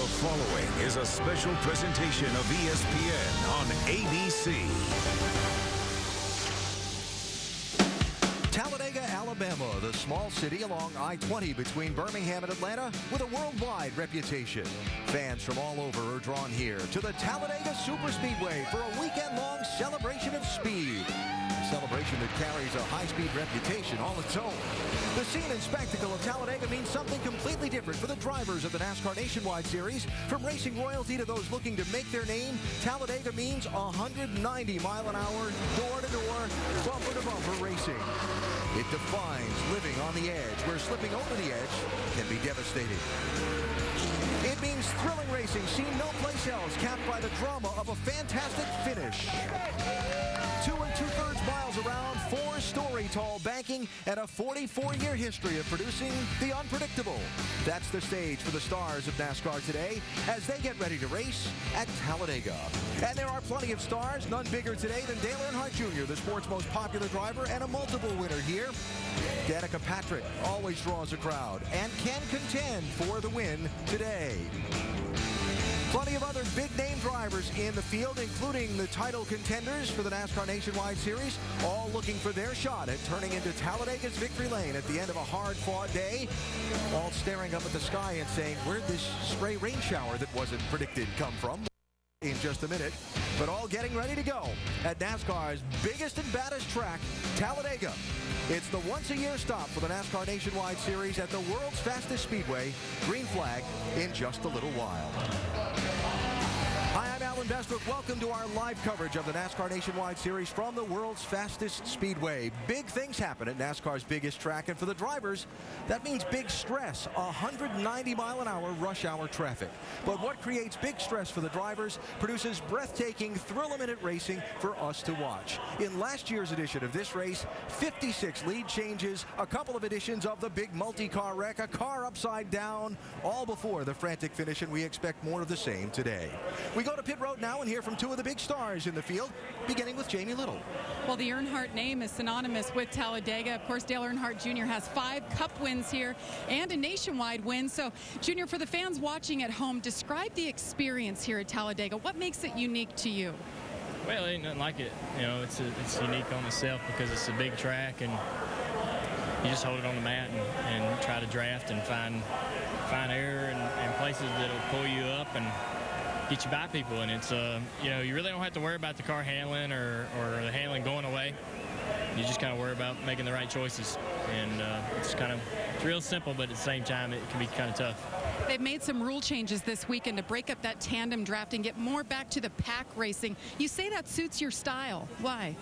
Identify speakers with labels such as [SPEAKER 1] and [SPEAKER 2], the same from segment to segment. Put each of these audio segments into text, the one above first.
[SPEAKER 1] following is a special presentation of ESPN on ABC.
[SPEAKER 2] Talladega, Alabama, the small city along I-20 between Birmingham and Atlanta with a worldwide reputation. Fans from all over are drawn here to the Talladega Superspeedway for a weekend-long celebration of speed. A celebration that carries a high-speed reputation all its own. The scene and spectacle of Talladega means something completely different for the drivers of the NASCAR Nationwide Series. From racing royalty to those looking to make their name, Talladega means 190 mile an hour, door-to-door, bumper-to-bumper racing. It defines living on the edge, where slipping over the edge can be devastating. It means thrilling racing seen no place else, capped by the drama of a fantastic finish. 2 2/3 miles around, 4-story tall banking, and a 44-year history of producing the unpredictable. That's the stage for the stars of NASCAR today as they get ready to race at Talladega. And there are plenty of stars, none bigger today than Dale Earnhardt Jr., the sport's most popular driver and a multiple winner here. Danica Patrick always draws a crowd and can contend for the win today. Plenty of other big-name drivers in the field, including the title contenders for the NASCAR Nationwide Series, all looking for their shot at turning into Talladega's victory lane at the end of a hard-fought day, all staring up at the sky and saying, where'd this stray rain shower that wasn't predicted come from? In just a minute, but all getting ready to go at NASCAR's biggest and baddest track, Talladega. It's the once-a-year stop for the NASCAR Nationwide Series at the world's fastest speedway. Green flag in just a little while. Hi, I'm Alan Bestwick. Welcome to our live coverage of the NASCAR Nationwide Series from the world's fastest speedway. Big things happen at NASCAR's biggest track, and for the drivers, that means big stress, 190 mile an hour rush hour traffic. But what creates big stress for the drivers produces breathtaking, thrill-a-minute racing for us to watch. In last year's edition of this race, 56 lead changes, a couple of editions of the big multi-car wreck, a car upside down, all before the frantic finish, and we expect more of the same today. We go to pit road now and hear from two of the big stars in the field, beginning with Jamie Little.
[SPEAKER 3] Well, the Earnhardt name is synonymous with Talladega. Of course, Dale Earnhardt Jr. has 5 Cup wins here and a nationwide win. So, Junior, for the fans watching at home, describe the experience here at Talladega. What makes it unique to you?
[SPEAKER 4] Well, ain't nothing like it. You know, it's unique on itself because it's a big track and you just hold it on the mat and try to draft and find error and places that'll pull you up and get you by people. And it's you know, you really don't have to worry about the car handling or the handling going away. You just kind of worry about making the right choices, and it's real simple, but at the same time it can be kind of tough.
[SPEAKER 3] They've made some rule changes this weekend to break up that tandem draft and get more back to the pack racing. You say that suits your style. Why?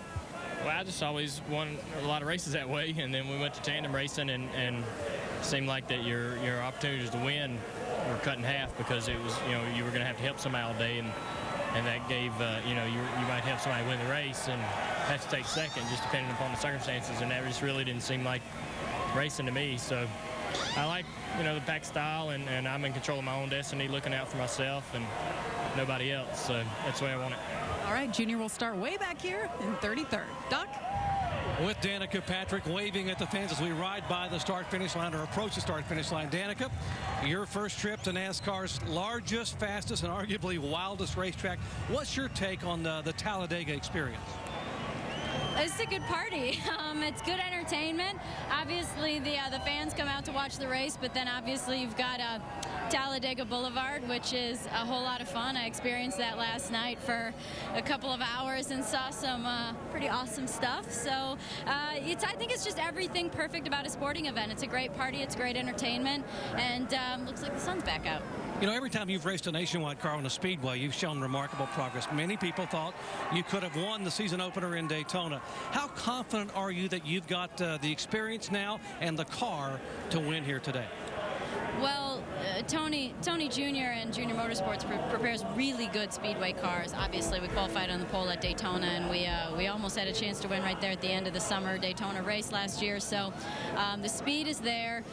[SPEAKER 4] Well, I just always won a lot of races that way, and then we went to tandem racing, and it seemed like that your opportunities to win were cut in half because it was, you know, you were going to have to help somebody all day, and that gave, you know, you might help somebody win the race and have to take second just depending upon the circumstances, and that just really didn't seem like racing to me. So I like, you know, the pack style, and I'm in control of my own destiny, looking out for myself and nobody else. So that's the way I want it.
[SPEAKER 3] All right, Junior, we'll start way back here in 33rd. Doc?
[SPEAKER 5] With Danica Patrick waving at the fans as we ride by the start-finish line or approach the start-finish line. Danica, your first trip to NASCAR's largest, fastest, and arguably wildest racetrack. What's your take on the Talladega experience?
[SPEAKER 6] It's a good party. It's good entertainment. Obviously, the fans come out to watch the race, but then obviously you've got Talladega Boulevard, which is a whole lot of fun. I experienced that last night for a couple of hours and saw some pretty awesome stuff. So I think it's just everything perfect about a sporting event. It's a great party, it's great entertainment, and looks like the sun's back out.
[SPEAKER 5] You know, every time you've raced a nationwide car on a speedway, you've shown remarkable progress. Many people thought you could have won the season opener in Daytona. How confident are you that you've got the experience now and the car to win here today?
[SPEAKER 6] Well, Tony Jr. and Junior Motorsports prepares really good speedway cars. Obviously, we qualified on the pole at Daytona, and we almost had a chance to win right there at the end of the summer Daytona race last year. So the speed is there.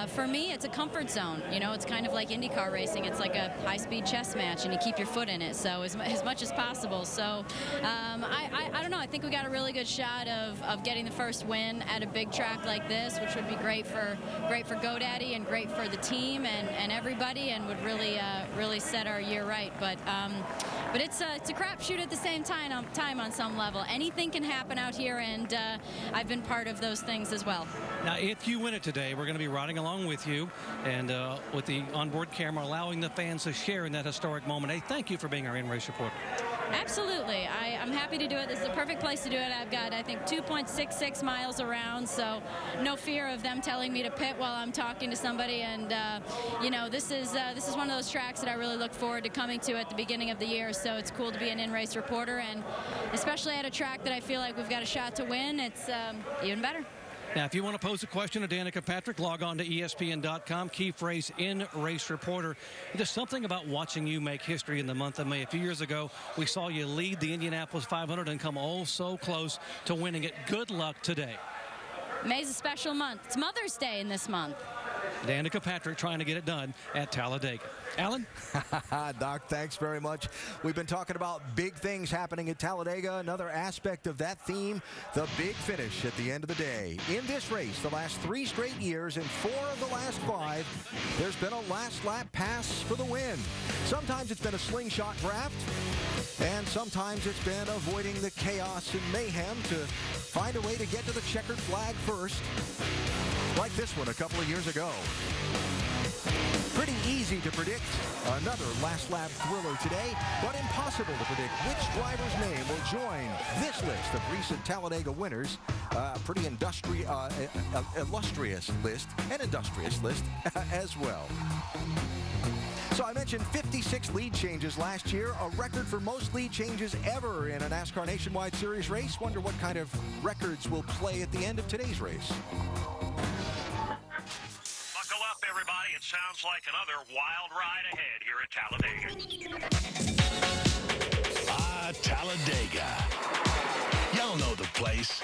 [SPEAKER 6] For me, it's a comfort zone. You know, it's kind of like IndyCar racing. It's like a high-speed chess match, and you keep your foot in it, so as much as possible. So I don't know. I think we got a really good shot of getting the first win at a big track like this, which would be great for GoDaddy and great for the team and everybody and would really really set our year right. But it's a crapshoot at the same time on some level. Anything can happen out here, and I've been part of those things as well.
[SPEAKER 5] Now, if you win it today, we're going to be riding along with you and with the onboard camera, allowing the fans to share in that historic moment. Hey, thank you for being our in-race reporter.
[SPEAKER 6] Absolutely. I'm happy to do it. This is the perfect place to do it. I've got, I think, 2.66 miles around, so no fear of them telling me to pit while I'm talking to somebody. And, you know, this is one of those tracks that I really look forward to coming to at the beginning of the year, so it's cool to be an in-race reporter, and especially at a track that I feel like we've got a shot to win, it's even better.
[SPEAKER 5] Now, if you want to pose a question to Danica Patrick, log on to ESPN.com, key phrase in-race reporter. There's something about watching you make history in the month of May. A few years ago, we saw you lead the Indianapolis 500 and come oh so close to winning it. Good luck today.
[SPEAKER 6] May's a special month. It's Mother's Day in this month.
[SPEAKER 5] Danica Patrick trying to get it done at Talladega. Alan?
[SPEAKER 2] Doc, thanks very much. We've been talking about big things happening at Talladega. Another aspect of that theme, the big finish at the end of the day. In this race, the last 3 straight years and 4 of the last 5, there's been a last lap pass for the win. Sometimes it's been a slingshot draft, and sometimes it's been avoiding the chaos and mayhem to find a way to get to the checkered flag first, like this one a couple of years ago. Pretty easy to predict. Another last lap thriller today, but impossible to predict which driver's name will join this list of recent Talladega winners. Pretty illustrious list, and industrious list as well. So I mentioned 56 lead changes last year, a record for most lead changes ever in a NASCAR Nationwide Series race. Wonder what kind of records will play at the end of today's race.
[SPEAKER 7] Everybody, it sounds like another wild ride ahead here at Talladega.
[SPEAKER 1] Talladega. Y'all know the place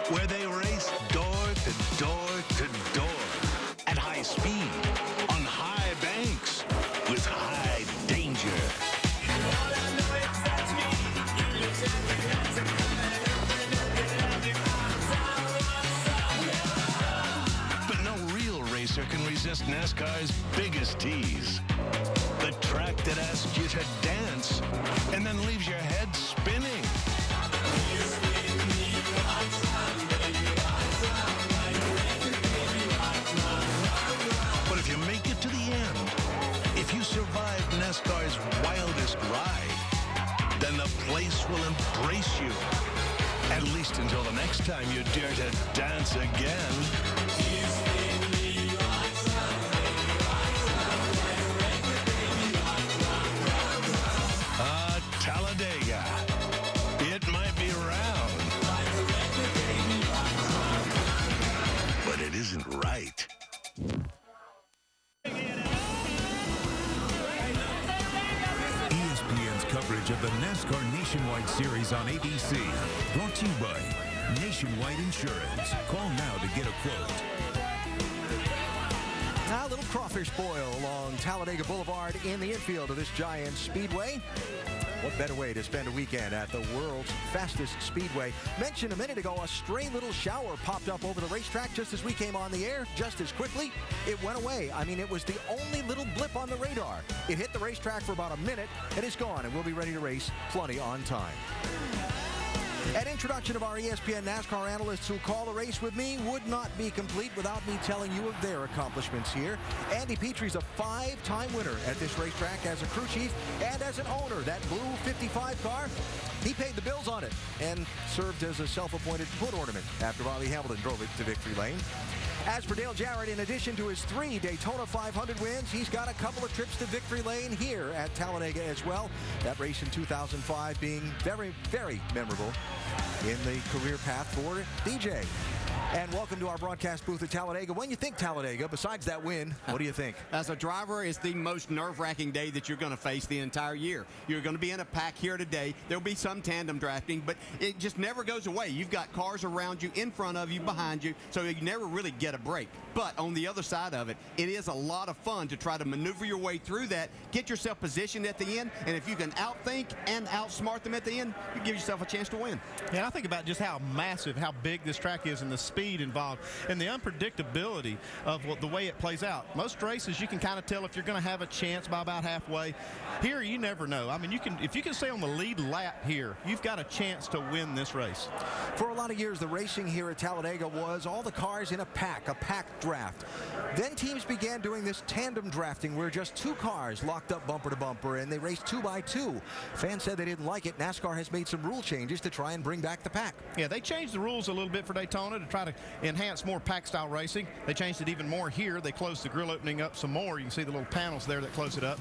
[SPEAKER 1] where they race door to door to door at high speed, on high banks, with high danger. Can resist NASCAR's biggest tease. The track that asks you to dance and then leaves your head spinning. But if you make it to the end, if you survive NASCAR's wildest ride, then the place will embrace you. At least until the next time you dare to dance again. Talladega. It might be round, but it isn't right. ESPN's coverage of the NASCAR Nationwide Series on ABC. Brought to you by Nationwide Insurance. Call now to get a quote.
[SPEAKER 2] Now, a little crawfish boil along Talladega Boulevard in the infield of this giant speedway. What better way to spend a weekend at the world's fastest speedway? Mentioned a minute ago, a stray little shower popped up over the racetrack just as we came on the air. Just as quickly, it went away. I mean, it was the only little blip on the radar. It hit the racetrack for about a minute, and it's gone, and we'll be ready to race plenty on time. An introduction of our ESPN NASCAR analysts who call the race with me would not be complete without me telling you of their accomplishments here. Andy Petry's a 5-time winner at this racetrack as a crew chief and as an owner. That blue 55 car, he paid the bills on it and served as a self-appointed foot ornament after Bobby Hamilton drove it to victory lane. As for Dale Jarrett, in addition to his 3 Daytona 500 wins, he's got a couple of trips to victory lane here at Talladega as well. That race in 2005 being very, very memorable in the career path for DJ. And welcome to our broadcast booth at Talladega. When you think Talladega, besides that win, what do you think?
[SPEAKER 8] As a driver, it's the most nerve-wracking day that you're going to face the entire year. You're going to be in a pack here today. There'll be some tandem drafting, but it just never goes away. You've got cars around you, in front of you, behind you, so you never really get a break. But on the other side of it, it is a lot of fun to try to maneuver your way through that, get yourself positioned at the end, and if you can outthink and outsmart them at the end, you give yourself a chance to win.
[SPEAKER 9] Yeah, I think about just how massive, how big this track is and the speed speed involved and the unpredictability of the way it plays out. Most races, you can kind of tell if you're going to have a chance by about halfway. Here, you never know. I mean, if you can stay on the lead lap here, you've got a chance to win this race.
[SPEAKER 2] For a lot of years, the racing here at Talladega was all the cars in a pack draft. Then teams began doing this tandem drafting where just two cars locked up bumper to bumper and they raced 2 by 2. Fans said they didn't like it. NASCAR has made some rule changes to try and bring back the pack.
[SPEAKER 9] Yeah, they changed the rules a little bit for Daytona to try to enhance more pack style racing. They changed it even more here. They closed the grill opening up some more. You can see the little panels there that close it up.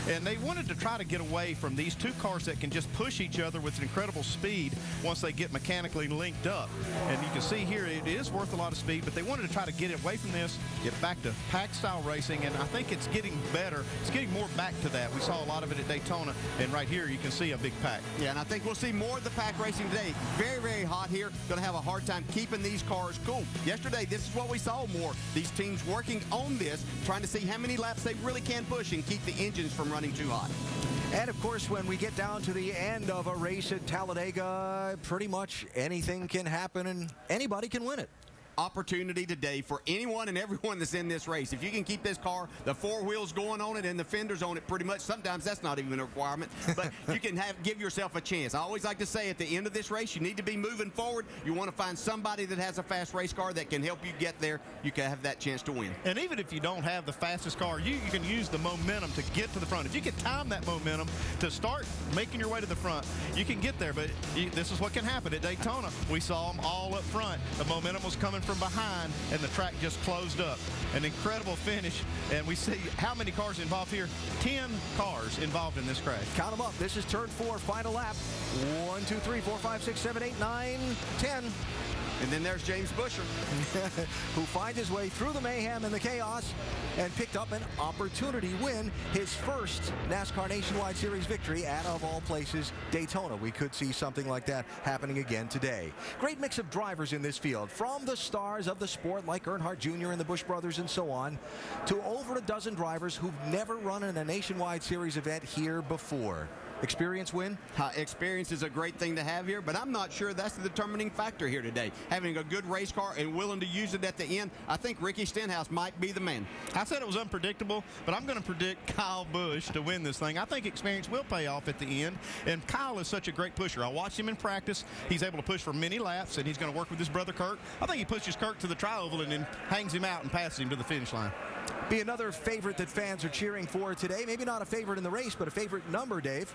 [SPEAKER 9] And they wanted to try to get away from these two cars that can just push each other with incredible speed once they get mechanically linked up. And you can see here it is worth a lot of speed, but they wanted to try to get away from this, get back to pack style racing, and I think it's getting better. It's getting more back to that. We saw a lot of it at Daytona, and right here you can see a big pack.
[SPEAKER 8] Yeah, and I think we'll see more of the pack racing today. Very, very hot here. Going to have a hard time keeping these cars cool. Yesterday, this is what we saw more. These teams working on this, trying to see how many laps they really can push and keep the engines from running too hot.
[SPEAKER 2] And, of course, when we get down to the end of a race at Talladega, pretty much anything can happen and anybody can win it.
[SPEAKER 8] Opportunity today for anyone and everyone that's in this race. If you can keep this car, the four wheels going on it and the fenders on it pretty much, sometimes that's not even a requirement, but you can give yourself a chance. I always like to say at the end of this race, you need to be moving forward. You want to find somebody that has a fast race car that can help you get there. You can have that chance to win.
[SPEAKER 9] And even if you don't have the fastest car, you can use the momentum to get to the front. If you can time that momentum to start making your way to the front, you can get there. But this is what can happen at Daytona. We saw them all up front. The momentum was coming from behind, and the track just closed up. An incredible finish, and we see how many cars involved here. 10 cars involved in this crash.
[SPEAKER 2] Count them up. This is turn 4, final lap. 1, 2, 3, 4, 5, 6, 7, 8, 9, 10.
[SPEAKER 8] And then there's James Busher,
[SPEAKER 2] who finds his way through the mayhem and the chaos and picked up an opportunity win, his first NASCAR Nationwide Series victory at, of all places, Daytona. We could see something like that happening again today. Great mix of drivers in this field, from the stars of the sport like Earnhardt Jr. and the Busch brothers and so on, to over a dozen drivers who've never run in a Nationwide Series event here before. Experience win?
[SPEAKER 8] Experience is a great thing to have here, but I'm not sure that's the determining factor here today. Having a good race car and willing to use it at the end, I think Ricky Stenhouse might be the man.
[SPEAKER 9] I said it was unpredictable, but I'm going to predict Kyle Busch to win this thing. I think experience will pay off at the end, and Kyle is such a great pusher. I watched him in practice. He's able to push for many laps, and he's going to work with his brother Kurt. I think he pushes Kurt to the tri-oval and then hangs him out and passes him to the finish line.
[SPEAKER 2] Be another favorite that fans are cheering for today. Maybe not a favorite in the race, but a favorite number, Dave.